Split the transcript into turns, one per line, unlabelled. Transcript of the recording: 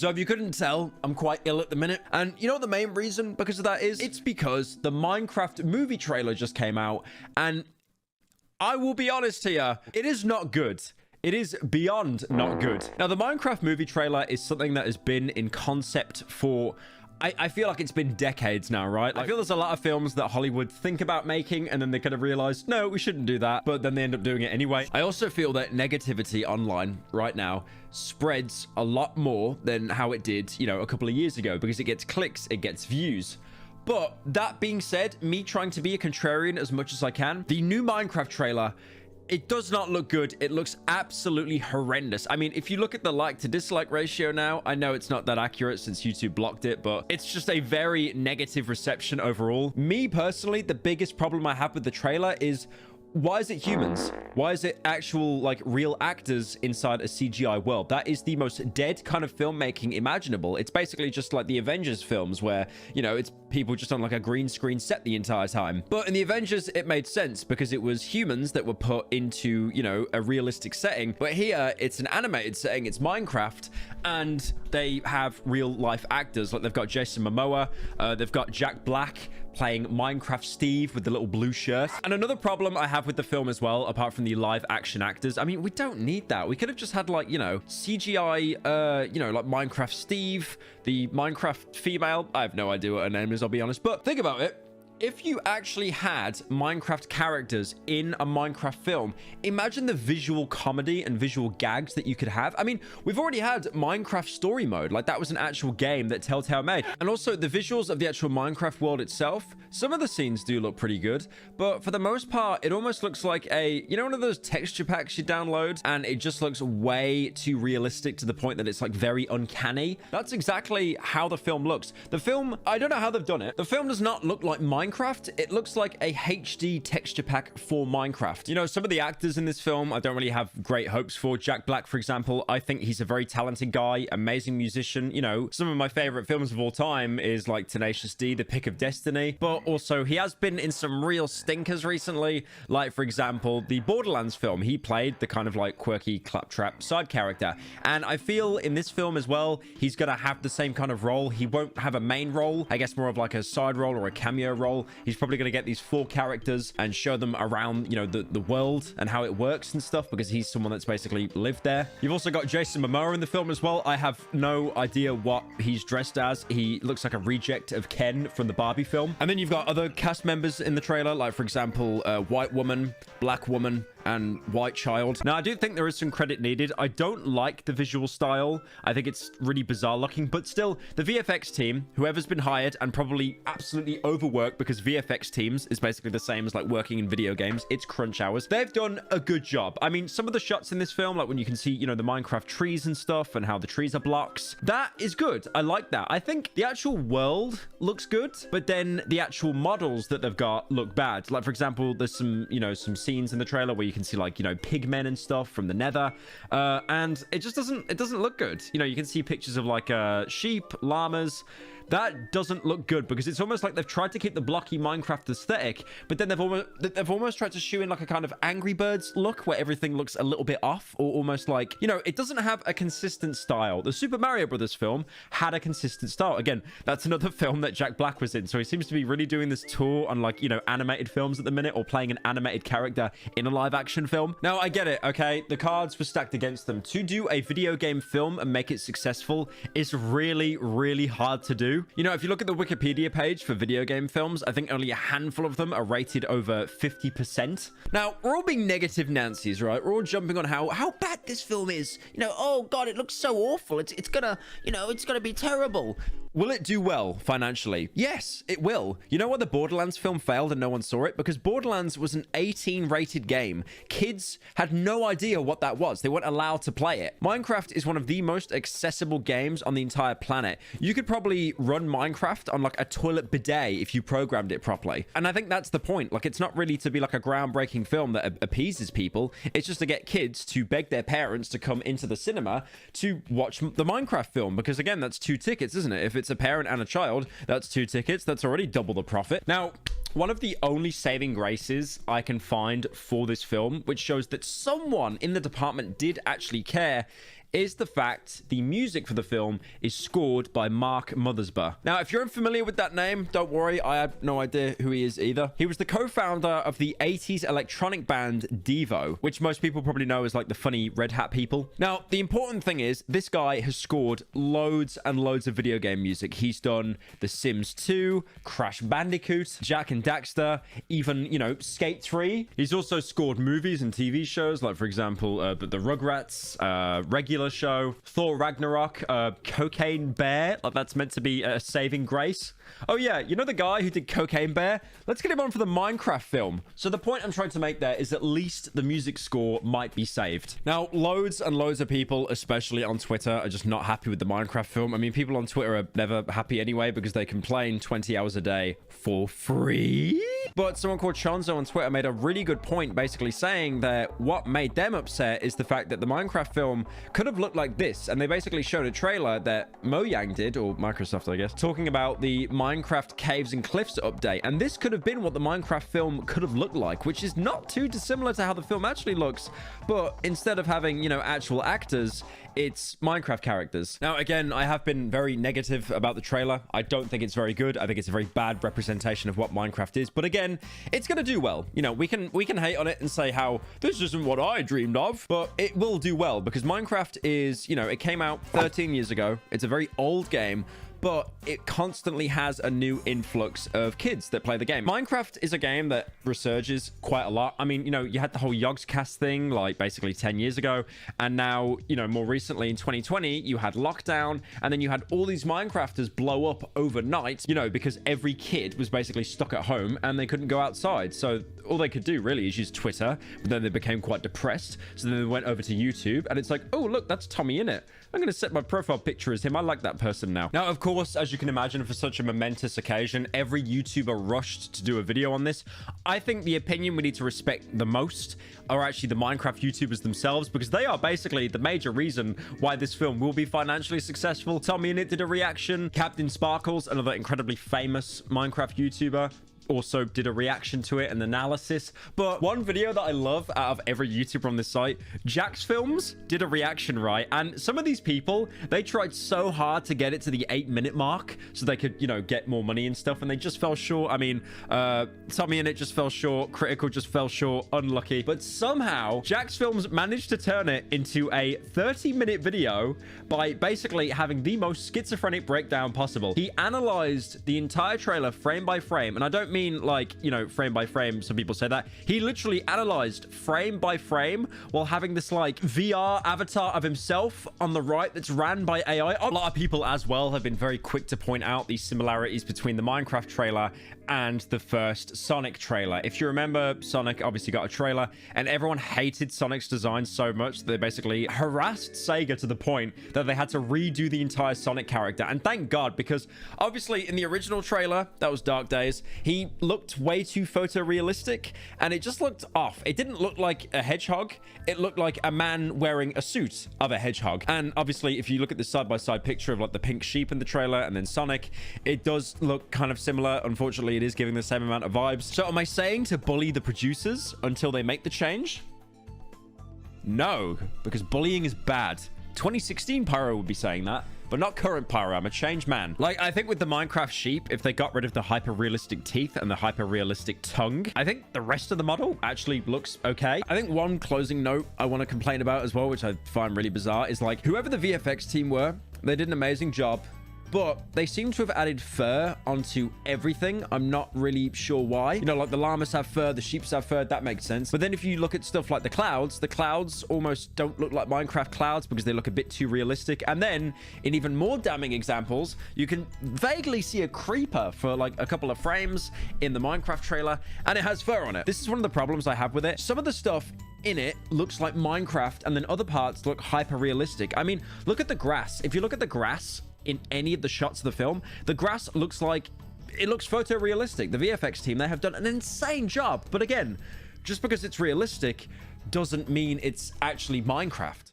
So if you couldn't tell, I'm quite ill at the minute. And you know what the main reason because of that is? It's because the Minecraft movie trailer just came out, and I will be honest here, it is not good. It is beyond not good. Now, the Minecraft movie trailer is something that has been in concept for... I feel like it's been decades now, right? I feel there's a lot of films that Hollywood think about making and then they kind of realize, no, we shouldn't do that. But then they end up doing it anyway. I also feel that negativity online right now spreads a lot more than how it did, you know, a couple of years ago, because it gets clicks, it gets views. But that being said, me trying to be a contrarian as much as I can, the new Minecraft trailer, it does not look good. It looks absolutely horrendous. I mean, if you look at the like to dislike ratio now, I know it's not that accurate since YouTube blocked it, but it's just a very negative reception overall. Me personally, the biggest problem I have with the trailer is, why is it humans? Why is it actual, like, real actors inside a CGI world? That is the most dead kind of filmmaking imaginable. It's basically just like the Avengers films where, you know, it's people just on like a green screen set the entire time. But in the Avengers, it made sense because it was humans that were put into, you know, a realistic setting. But here, it's an animated setting. It's Minecraft, and they have real life actors. Like, they've got Jason Momoa, they've got Jack Black playing Minecraft Steve with the little blue shirt. And another problem I have with the film as well, apart from the live action actors, I mean, we don't need that. We could have just had, like, you know, CGI, you know, like Minecraft Steve, the Minecraft female. I have no idea what her name is, I'll be honest. But think about it. If you actually had Minecraft characters in a Minecraft film, imagine the visual comedy and visual gags that you could have. I mean, we've already had Minecraft Story Mode. Like, that was an actual game that Telltale made. And also, the visuals of the actual Minecraft world itself, some of the scenes do look pretty good. But for the most part, it almost looks like a, you know, one of those texture packs you download, and it just looks way too realistic to the point that it's, like, very uncanny. That's exactly how the film looks. The film, I don't know how they've done it. The film does not look like Minecraft. It looks like a HD texture pack for Minecraft. You know, some of the actors in this film, I don't really have great hopes for. Jack Black, for example, I think he's a very talented guy, amazing musician. You know, some of my favorite films of all time is like Tenacious D, The Pick of Destiny. But also, he has been in some real stinkers recently. Like, for example, the Borderlands film. He played the kind of like quirky claptrap side character. And I feel in this film as well, he's going to have the same kind of role. He won't have a main role. I guess more of like a side role or a cameo role. He's probably going to get these 4 characters and show them around, you know, the world and how it works and stuff, because he's someone that's basically lived there. You've also got Jason Momoa in the film as well. I have no idea what he's dressed as. He looks like a reject of Ken from the Barbie film. And then you've got other cast members in the trailer, like, for example, White Woman, Black Woman, and White Child. Now, I do think there is some credit needed. I don't like the visual style. I think it's really bizarre looking, but still, the VFX team, whoever's been hired and probably absolutely overworked, because VFX teams is basically the same as like working in video games. It's crunch hours. They've done a good job. I mean, some of the shots in this film, like when you can see, you know, the Minecraft trees and stuff and how the trees are blocks, that is good. I like that. I think the actual world looks good, but then the actual models that they've got look bad. Like, for example, there's some, you know, some scenes in the trailer where you can see, like, you know, pigmen and stuff from the nether, and it just doesn't look good. You know, you can see pictures of like sheep, llamas. That doesn't look good, because it's almost like they've tried to keep the blocky Minecraft aesthetic, but then they've almost tried to shoe in like a kind of Angry Birds look where everything looks a little bit off, or almost like, you know, it doesn't have a consistent style. The Super Mario Brothers film had a consistent style. Again, that's another film that Jack Black was in, so he seems to be really doing this tour on, like, you know, animated films at the minute, or playing an animated character in a live action film. Now, I get it, okay? The cards were stacked against them. To do a video game film and make it successful is really, really hard to do. You know, if you look at the Wikipedia page for video game films, I think only a handful of them are rated over 50%. Now, we're all being negative Nancy's, right? We're all jumping on how bad this film is. You know, oh God, it looks so awful. It's gonna, you know, it's gonna be terrible. Will it do well financially? Yes, it will. You know why the Borderlands film failed and no one saw it? Because Borderlands was an 18 rated game. Kids had no idea what that was. They weren't allowed to play it. Minecraft is one of the most accessible games on the entire planet. You could probably run Minecraft on like a toilet bidet if you programmed it properly. And I think that's the point. Like, it's not really to be like a groundbreaking film that appeases people. It's just to get kids to beg their parents to come into the cinema to watch the Minecraft film. Because again, that's 2 tickets, isn't it? If it's a parent and a child, that's 2 tickets. That's already double the profit. Now, one of the only saving graces I can find for this film, which shows that someone in the department did actually care, is the fact the music for the film is scored by Mark Mothersbaugh. Now, if you're unfamiliar with that name, don't worry, I have no idea who he is either. He was the co-founder of the 80s electronic band Devo, which most people probably know as like the funny Red Hat people. Now, the important thing is this guy has scored loads and loads of video game music. He's done The Sims 2, Crash Bandicoot, Jak and Daxter, even, you know, Skate 3. He's also scored movies and TV shows, like, for example, the Rugrats, Regular Show, Thor Ragnarok, Cocaine Bear, like that's meant to be a saving grace. Oh yeah, you know the guy who did Cocaine Bear? Let's get him on for the Minecraft film. So the point I'm trying to make there is at least the music score might be saved. Now, loads and loads of people, especially on Twitter, are just not happy with the Minecraft film. I mean, people on Twitter are never happy anyway because they complain 20 hours a day for free. But someone called Chonzo on Twitter made a really good point, basically saying that what made them upset is the fact that the Minecraft film could have looked like this. And they basically showed a trailer that Mojang did, or Microsoft, I guess, talking about the Minecraft Caves and Cliffs update. And this could have been what the Minecraft film could have looked like, which is not too dissimilar to how the film actually looks. But instead of having, you know, actual actors, it's Minecraft characters. Now, again, I have been very negative about the trailer. I don't think it's very good. I think it's a very bad representation of what Minecraft is. But again, it's going to do well. You know, we can hate on it and say how this isn't what I dreamed of, but it will do well because Minecraft is, you know, it came out 13 years ago. It's a very old game, but it constantly has a new influx of kids that play the game. Minecraft is a game that resurges quite a lot. I mean, you know, you had the whole Yogscast thing, like basically 10 years ago. And now, you know, more recently in 2020, you had lockdown. And then you had all these Minecrafters blow up overnight, you know, because every kid was basically stuck at home and they couldn't go outside. So all they could do really is use Twitter. But then they became quite depressed. So then they went over to YouTube and it's like, oh, look, that's Tommy in it. I'm going to set my profile picture as him. I like that person now. Now, of course, as you can imagine, for such a momentous occasion, every YouTuber rushed to do a video on this. I think the opinion we need to respect the most are actually the Minecraft YouTubers themselves, because they are basically the major reason why this film will be financially successful. Tommy in it did a reaction. Captain Sparkles, another incredibly famous Minecraft YouTuber, also did a reaction to it and analysis. But one video that I love out of every YouTuber on this site, Jack's Films did a reaction, right? And some of these people, they tried so hard to get it to the 8-minute mark so they could, you know, get more money and stuff, and they just fell short. I mean, Tommy in it just fell short, Critical just fell short, unlucky. But somehow Jack's Films managed to turn it into a 30-minute video by basically having the most schizophrenic breakdown possible. He analyzed the entire trailer frame by frame, and I don't mean like, you know, frame by frame. Some people say that. He literally analyzed frame by frame while having this like VR avatar of himself on the right that's ran by AI. A lot of people as well have been very quick to point out the similarities between the Minecraft trailer and the first Sonic trailer. If you remember, Sonic obviously got a trailer and everyone hated Sonic's design so much that they basically harassed Sega to the point that they had to redo the entire Sonic character. And thank God, because obviously in the original trailer, that was Dark Days, he looked way too photorealistic and it just looked off. It didn't look like a hedgehog. It looked like a man wearing a suit of a hedgehog. And obviously, if you look at the side-by-side picture of like the pink sheep in the trailer and then Sonic, it does look kind of similar. Unfortunately, it is giving the same amount of vibes. So am I saying to bully the producers until they make the change? No, because bullying is bad. 2016 Pyro would be saying that, but not current Pyro. I'm a changed man. Like, I think with the Minecraft sheep, if they got rid of the hyper-realistic teeth and the hyper-realistic tongue, I think the rest of the model actually looks okay. I think one closing note I want to complain about as well, which I find really bizarre, is like, whoever the VFX team were, they did an amazing job. But they seem to have added fur onto everything. I'm not really sure why. You know, like the llamas have fur, the sheep have fur. That makes sense. But then if you look at stuff like the clouds almost don't look like Minecraft clouds because they look a bit too realistic. And then in even more damning examples, you can vaguely see a creeper for like a couple of frames in the Minecraft trailer, and it has fur on it. This is one of the problems I have with it. Some of the stuff in it looks like Minecraft, and then other parts look hyper realistic. I mean, look at the grass. If you look at the grass in any of the shots of the film, the grass looks like it looks photorealistic. The VFX team, they have done an insane job. But again, just because it's realistic doesn't mean it's actually Minecraft.